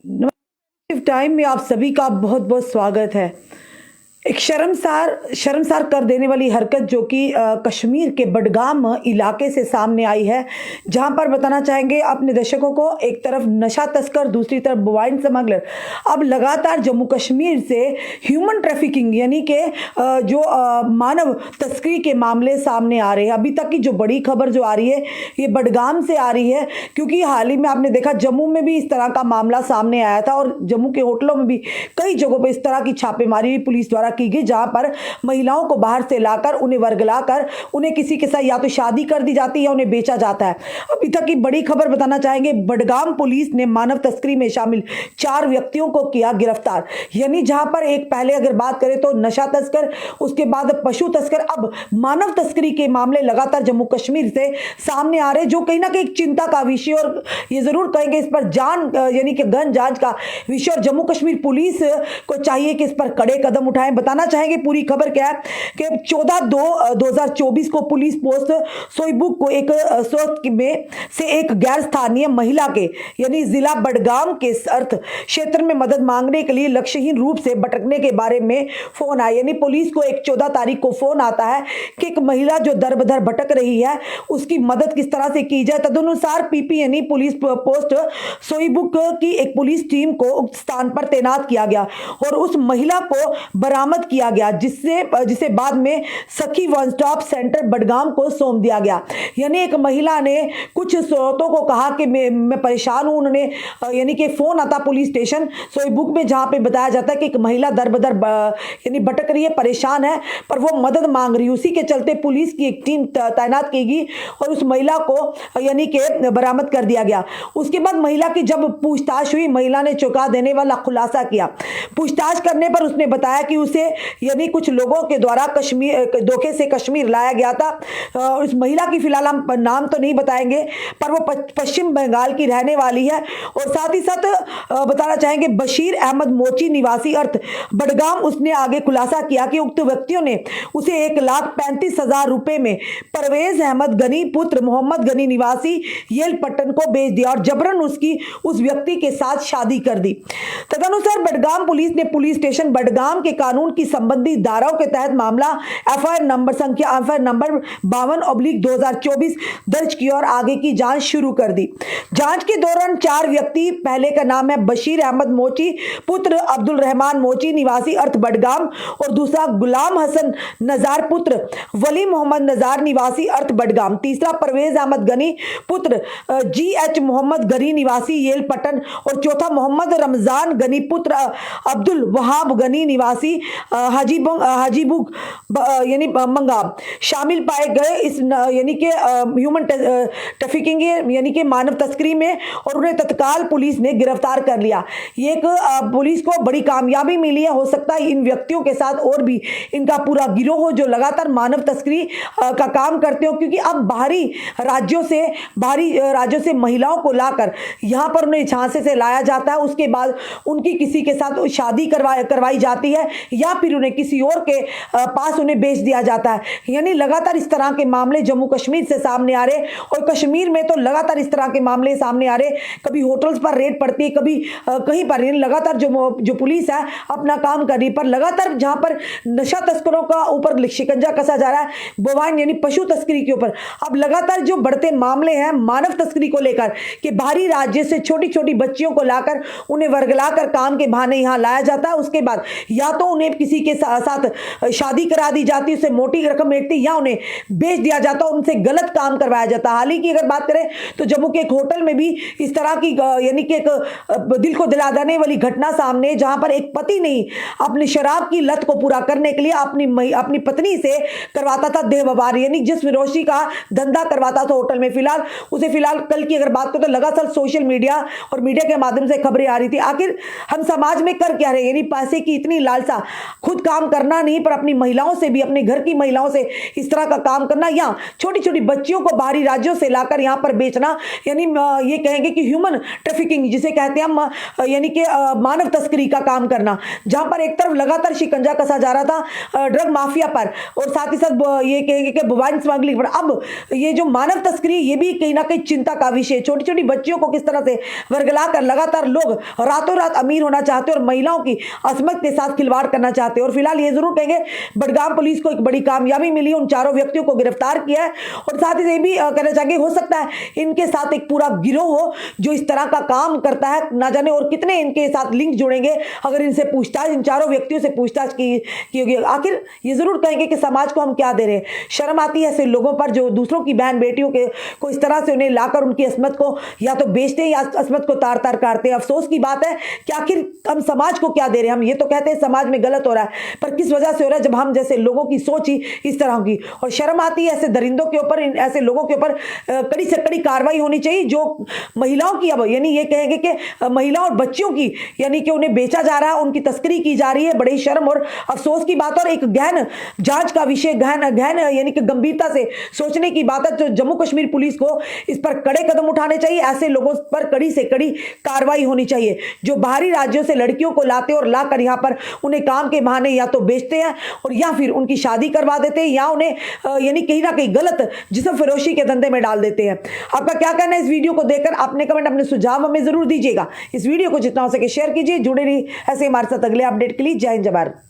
नमस्ते टाइम में आप सभी का बहुत बहुत स्वागत है। एक शर्मसार कर देने वाली हरकत जो कि कश्मीर के बडगाम इलाके से सामने आई है, जहां पर बताना चाहेंगे अपने दर्शकों को, एक तरफ नशा तस्कर, दूसरी तरफ मोबाइल स्मगलर अब लगातार जम्मू कश्मीर से ह्यूमन ट्रैफिकिंग यानी कि जो मानव तस्करी के मामले सामने आ रहे हैं। अभी तक की जो बड़ी खबर जो आ रही है ये बडगाम से आ रही है, क्योंकि हाल ही में आपने देखा जम्मू में भी इस तरह का मामला सामने आया था और जम्मू के होटलों में भी कई जगहों पर इस तरह की छापेमारी पुलिस द्वारा की गई, जहां पर महिलाओं को बाहर से लाकर उन्हें वर्गलाकर उन्हें किसी के साथ या तो शादी कर दी जाती है या उन्हें बेचा जाता है। अभी तक की बड़ी खबर बताना चाहेंगे, बडगाम पुलिस ने मानव तस्करी में शामिल 4 व्यक्तियों को किया गिरफ्तार। यानी जहां पर एक पहले अगर बात करें तो नशा तस्कर, उसके बाद पशु तस्कर, अब मानव तस्करी के मामले लगातार जम्मू कश्मीर से सामने आ रहे, जो कहीं ना कहीं चिंता का विषय और ये जरूर कहेंगे इस पर जान यानी कि गहन जांच का विषय, और जम्मू कश्मीर पुलिस को चाहिए कि इस पर कड़े कदम उठाएं। बताना चाहेंगे पूरी खबर क्या है कि 14/2/2024 को पुलिस पोस्ट सोईबुक को एक स्रोत में से एक गैर स्थानीय महिला के यानी जिला बडगाम के अर्थ क्षेत्र में मदद मांगने के लिए लक्ष्यहीन रूप से भटकने के बारे में फोन आया। यानी पुलिस को एक 14 तारीख को फोन आता है कि एक महिला जो दर बदर भटक रही है उसकी मदद किस तरह से की जाए। तदनुसार पीपी यानी पुलिस पोस्ट सोईबुक की एक पुलिस टीम को उक्त स्थान पर तैनात किया गया और उस महिला को बरामद किया गया, जिसे बाद में सखी वन स्टॉप सेंटर बडगाम को सौंप दिया गया। यानी एक महिला ने कुछ स्रोतों को कहा कि मैं परेशान हूं। उन्होंने यानी कि फोन आता पुलिस स्टेशन सोईबुक में, जहां पे बताया जाता है कि एक महिला दर बदर यानी भटक रही है, परेशान है, पर वो मदद मांग रही है। उसी के चलते पुलिस की एक टीम तैनात की गई और उस महिला को यानी कि बरामद कर दिया गया। उसके बाद महिला की जब पूछताछ हुई, महिला ने चौंका देने वाला खुलासा किया। पूछताछ करने पर उसने बताया कि उसे यानी कुछ लोगों के द्वारा धोखे से कश्मीर लाया गया था। इस महिला की फिलहाल हम नाम तो नहीं बताएंगे, पर वो पश्चिम बंगाल की रहने वाली है। और साथ ही साथ बताना चाहेंगे बशीर अहमद मोची निवासी अर्थ बडगाम, उसने आगे खुलासा किया कि उक्त व्यक्तियों ने उसे 1,35,000 रुपए में परवेज अहमद गनी पुत्र मोहम्मद गनी निवासी येल पट्टन को बेच दिया और जबरन उस व्यक्ति के साथ शादी कर दी। तदनुसार बडगाम पुलिस ने पुलिस स्टेशन बडगाम के कानून की संबंधित धाराओं के तहत मामला एफआईआर नंबर 52/2024 दर्ज की और आगे की जांच शुरू कर दी। जांच के दौरान 4 व्यक्ति, पहले का नाम है बशीर अहमद मोची पुत्र अब्दुल रहमान मोची निवासी अर्थ बडगाम और दूसरा गुलाम हसन नजार पुत्र वली मोहम्मद नजार निवासी अर्थ बडगाम, तीसरा परवेज अहमद गनी पुत्र GH मोहम्मद गनी निवासी येल पटन और चौथा मोहम्मद रमजान गनी पुत्र अब्दुल वहाब गनी निवासी हाजीबुग यानी मंगाम शामिल पाए गए इस यानी कि ह्यूमन ट्रैफिकिंग यानी कि मानव तस्करी में, और उन्हें तत्काल पुलिस ने गिरफ्तार कर लिया। ये एक पुलिस को बड़ी कामयाबी मिली है। हो सकता है इन व्यक्तियों के साथ और भी इनका पूरा गिरोह हो जो लगातार मानव तस्करी का काम करते हो, क्योंकि अब बाहरी राज्यों से महिलाओं को लाकर यहाँ पर उन्हें झांसे से लाया जाता है। उसके बाद उनकी किसी के साथ शादी करवाई जाती है या फिर उन्हें किसी और के पास उन्हें बेच दिया जाता है। यानी लगातार इस तरह के मामले जम्मू कश्मीर से सामने आ रहे, और कश्मीर में तो लगातार इस तरह के मामले सामने आ रहे। कभी होटल्स पर रेड पड़ती है, कभी कहीं पर, लगातार जो पुलिस है अपना काम कर रही, पर लगातार जहां पर नशा तस्करों का ऊपर शिकंजा कसा जा रहा है, बोवाइन यानी पशु तस्करी के ऊपर, अब लगातार जो बढ़ते मामले हैं मानव तस्करी को लेकर कि बाहरी राज्य से छोटी छोटी बच्चियों को लाकर उन्हें वर्गलाकर काम के बहाने यहां लाया जाता है। उसके बाद या तो उन्हें किसी के साथ शादी करा दी जाती, उससे मोटी रकम मिलती, या उन्हें बेच दिया जाता और उनसे गलत काम करवाया जाता। हाल ही की अगर बात करें तो जम्मू के एक होटल में भी इस तरह की यानी कि एक दिल को दिला देने वाली घटना सामने, जहां पर एक पति ने अपनी शराब की लत को पूरा करने के लिए अपनी पत्नी से करवाता था देह व्यापार, यानी जिस रोशी का धंधा करवाता था होटल में। फिलहाल कल की अगर बात करें तो लगातार सोशल मीडिया और मीडिया के माध्यम से खबरें आ रही थी। आखिर हम समाज में कर क्या रहे, यानी पैसे की इतनी लालसा खुद काम करना नहीं पर अपनी महिलाओं से भी, अपने घर की महिलाओं से इस तरह का काम करना, या छोटी छोटी बच्चियों को बाहरी राज्यों से लाकर यहाँ पर बेचना, यानी ये कहेंगे कि ह्यूमन ट्रैफिकिंग जिसे कहते हैं हम, यानी कि मानव तस्करी का काम करना, जहां पर एक तरफ लगातार शिकंजा कसा जा रहा था ड्रग माफिया पर और साथ ही साथ ये कहेंगे कि वाइन स्मगलिंग पर। अब ये जो मानव तस्करी, ये भी कहीं ना कहीं चिंता का विषय। छोटी छोटी बच्चियों को किस तरह से वर्गला कर लगातार लोग रातों रात अमीर होना चाहते हैं और महिलाओं की असमत के साथ खिलवाड़ करना चाहते हैं। और फिलहाल ये जरूर कहेंगे बडगाम पुलिस को एक बड़ी कामयाबी मिली, उन चारों व्यक्तियों को गिरफ्तार किया है। और साथ ही ये भी कहना चाहेंगे, हो सकता है इनके साथ एक पूरा गिरोह हो जो इस तरह का काम करता है, ना जाने और कितने इनके साथ लिंक जुड़ेंगे अगर इनसे पूछताछ, इन चारों व्यक्तियों से पूछताछ की होगी। आखिर ये जरूर कहेंगे कि समाज को हम क्या दे रहे हैं। शर्म आती है ऐसे लोगों पर जो दूसरों की बहन बेटियों के को इस तरह से उन्हें लाकर उनकी असमत को या तो बेचते हैं या असमत को तार तार काटते हैं। अफसोस की बात है कि आखिर हम समाज को क्या दे रहे हैं। हम ये तो कहते हैं समाज में गलत हो रहा है, पर किस वजह से हो रहा है, जब हम जैसे लोगों की सोच ही इस तरह की। और शर्म आती है ऐसे दरिंदों के ऊपर, ऐसे लोगों के ऊपर कड़ी से कड़ी कार्रवाई होनी चाहिए जो महिलाओं की, अब यानी ये कहेंगे कि महिलाओं और बच्चियों की, यानी कि उन्हें बेचा जा रहा है, उनकी तस्करी की जा रही है। बड़ी शर्म और अफसोस की बात और एक गहन जांच का विषय, गहन यानी कि गंभीरता से सोचने की बात है। तो जम्मू कश्मीर पुलिस को इस पर कड़े कदम उठाने चाहिए, ऐसे लोगों पर कड़ी से कड़ी कार्रवाई होनी चाहिए जो बाहरी राज्यों से लड़कियों को लाते और लाकर यहां पर उन्हें काम के बहाने या तो बेचते हैं और या फिर उनकी शादी करवा देते हैं या उन्हें यानी कहीं ना कहीं गलत जिस्म फरोशी के धंधे में डाल देते हैं। आपका क्या कहना है इस वीडियो को देखकर? अपने कमेंट, अपने सुझाव हमें जरूर दीजिएगा। इस वीडियो को जितना हो सके शेयर कीजिए। जुड़े रहिए ऐसे हमारे साथ अगले अपडेट के लिए। जय हिंद, जय भारत।